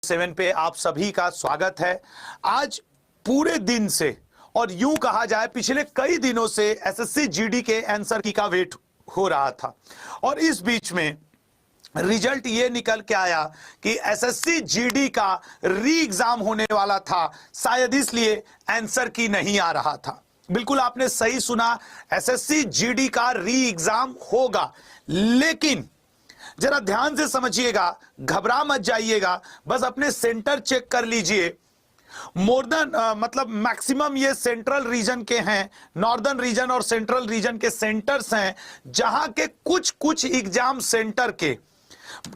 7 पे आप सभी का स्वागत है। आज पूरे दिन से और यूं कहा जाए पिछले कई दिनों से एसएससी जीडी के आंसर की का वेट हो रहा था और इस बीच में रिजल्ट ये निकल के आया कि एसएससी जीडी का री एग्जाम होने वाला था, शायद इसलिए आंसर की नहीं आ रहा था। बिल्कुल आपने सही सुना, एसएससी जीडी का री एग्जाम होगा, लेकिन जरा ध्यान से समझिएगा, घबरा मत जाइएगा, बस अपने सेंटर चेक कर लीजिए। मोर देन मतलब मैक्सिमम ये सेंट्रल रीजन के हैं, नॉर्दर्न रीजन और सेंट्रल रीजन के सेंटर्स हैं, जहां के कुछ एग्जाम सेंटर के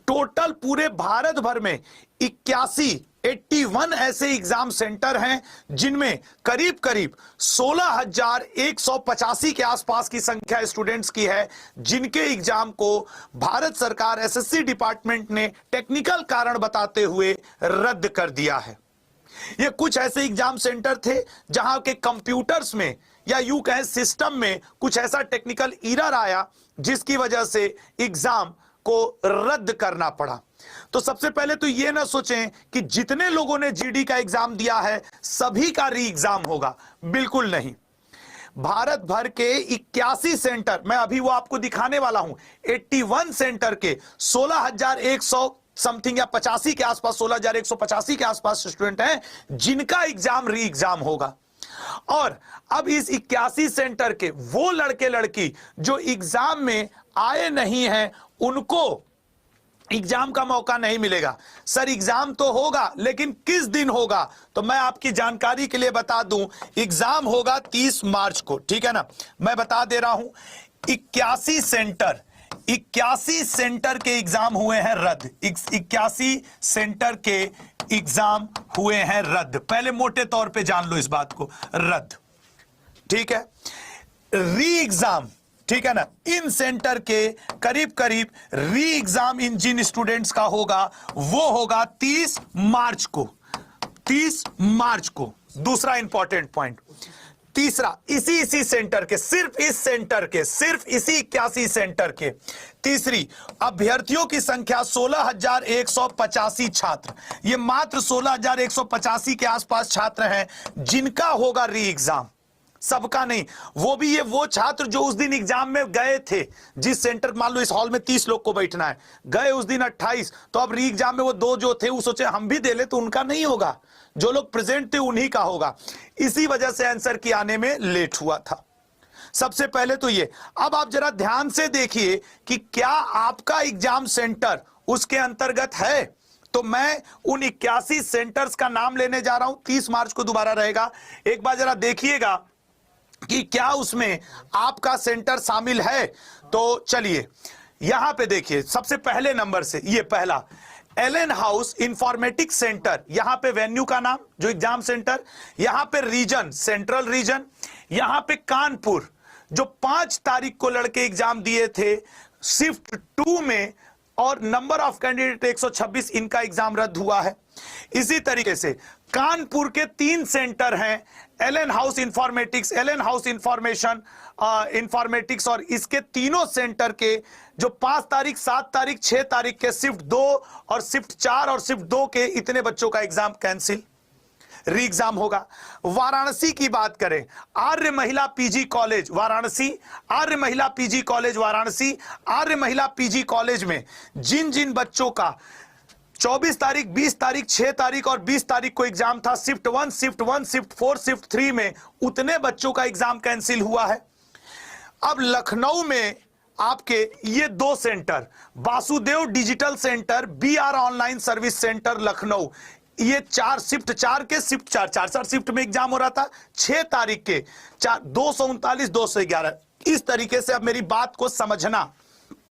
टोटल पूरे भारत भर में 81 ऐसे एग्जाम सेंटर हैं जिनमें करीब 16,185 के आसपास की संख्या स्टूडेंट्स की है, जिनके एग्जाम को भारत सरकार एसएससी डिपार्टमेंट ने टेक्निकल कारण बताते हुए रद्द कर दिया है। ये कुछ ऐसे एग्जाम सेंटर थे जहां के कंप्यूटर्स में या यूं कहें सिस्टम में कुछ ऐसा टेक्निकल एरर आया जिसकी वजह से एग्जाम को रद्द करना पड़ा। तो सबसे पहले तो यह ना सोचें कि जितने लोगों ने जीडी का एग्जाम दिया है सभी का री एग्जाम होगा, बिल्कुल नहीं। भारत भर के 81 सेंटर, मैं अभी वो आपको दिखाने वाला हूं, 81 सेंटर के 16,100 समथिंग या 85 के आसपास, 16,185 के आसपास स्टूडेंट हैं जिनका एग्जाम री एग्जाम होगा। और अब इस 81 सेंटर के वो लड़के लड़की जो एग्जाम में आए नहीं हैं उनको एग्जाम का मौका नहीं मिलेगा। सर एग्जाम तो होगा लेकिन किस दिन होगा, तो मैं आपकी जानकारी के लिए बता दूं, एग्जाम होगा 30 मार्च को, ठीक है ना। मैं बता दे रहा हूं 81 सेंटर के एग्जाम हुए हैं रद्द। 81 सेंटर के एग्जाम हुए हैं रद्द, पहले मोटे तौर पे जान लो इस बात को, रद्द, ठीक है। री एग्जाम, ठीक है ना, इन सेंटर के करीब री एग्जाम इन जिन स्टूडेंट्स का होगा वो होगा 30 मार्च को। 30 मार्च को। दूसरा इंपॉर्टेंट पॉइंट, तीसरा इसी सेंटर के, सिर्फ इस सेंटर के, सिर्फ इसी 81 सेंटर के, तीसरी अभ्यर्थियों की संख्या 16,185 छात्र, ये मात्र 16,185 के आसपास छात्र हैं जिनका होगा री एग्जाम, सबका नहीं। वो भी ये वो छात्र जो उस दिन एग्जाम में गए थे, जिस सेंटर, मान लो इस हॉल में 30 लोग को बैठना है, गए उस दिन 28, तो अब री एग्जाम में वो दो जो थे वो सोचे हम भी दे ले, तो उनका नहीं होगा, जो लोग प्रेजेंट थे उन्हीं का होगा। इसी वजह से आंसर की आने में लेट हुआ था। सबसे पहले तो ये, अब आप जरा ध्यान से देखिए कि क्या आपका एग्जाम सेंटर उसके अंतर्गत है। तो मैं उन 81 सेंटर्स का नाम लेने जा रहा हूं, 30 मार्च को दोबारा रहेगा, एक बार जरा देखिएगा कि क्या उसमें आपका सेंटर शामिल है। तो चलिए यहां पे देखिए, सबसे पहले नंबर से ये पहला एलन हाउस इंफॉर्मेटिक्स सेंटर, यहां पे वेन्यू का नाम जो एग्जाम सेंटर, यहां पे रीजन सेंट्रल रीजन, यहां पे कानपुर, जो 5 तारीख को लड़के एग्जाम दिए थे शिफ्ट 2 में और नंबर ऑफ कैंडिडेट 126, इनका एग्जाम रद्द हुआ है। इसी तरीके से कानपुर के 3 सेंटर हैं, Allen house informatics, Allen house information informatics, और इसके तीनों सेंटर के जो 5 तारीख, 7 तारीख, 6 तारीख के शिफ्ट 2 और शिफ्ट 4 और शिफ्ट 2 के इतने बच्चों का एग्जाम कैंसिल, री एग्जाम होगा। वाराणसी की बात करें, आर्य महिला पीजी कॉलेज वाराणसी, आर्य महिला पीजी कॉलेज वाराणसी, आर्य महिला पीजी कॉलेज में जिन जिन बच्चों का 24 तारीख, 20 तारीख, 6 तारीख और 20 तारीख को एग्जाम था, शिफ्ट 1, शिफ्ट 4, शिफ्ट 3 में, उतने बच्चों का एग्जाम कैंसिल हुआ है। अब लखनऊ में आपके ये 2 centre, Vasudev digital centre, BR online service centre Lucknow, ये 4 शिफ्ट 4 के, शिफ्ट 4 शिफ्ट में एग्जाम हो रहा था, 6 तारीख के 239, 211, इस तरीके से अब मेरी बात को समझना।